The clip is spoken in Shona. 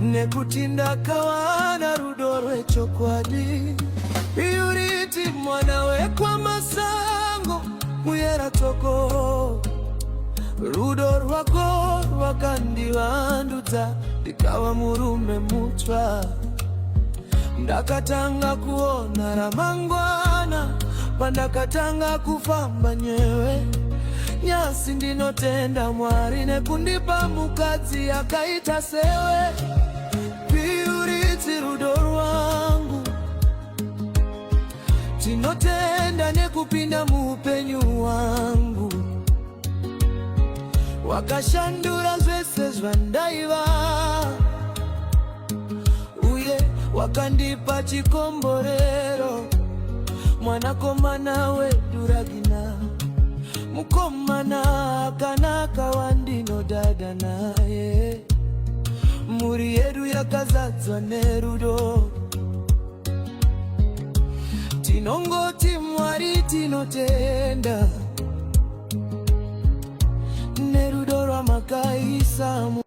nekutinda kawana rudo rwechokwadi iyuriti mwana wekwa masango muyera toko rudo rwako rwakandivandudza ndikawa murume mutsva ndakatanga kuona ramangwana pandakatanga kufamba nyewe nyasi ndinotenda Mwari nekundipa mukadzi akaita sewe Purity rudo rwangu tinotenda nekupinda muupenyu wangu wakashandura zvese zvandaiva uye wakandipa chikomborero mwanakomana wedu Ragina mukomana akanaka wandinodada naye mhuri yedu yakazadzwa nerudo tinongoti Mwari tinotenda nerudo rwamakaisa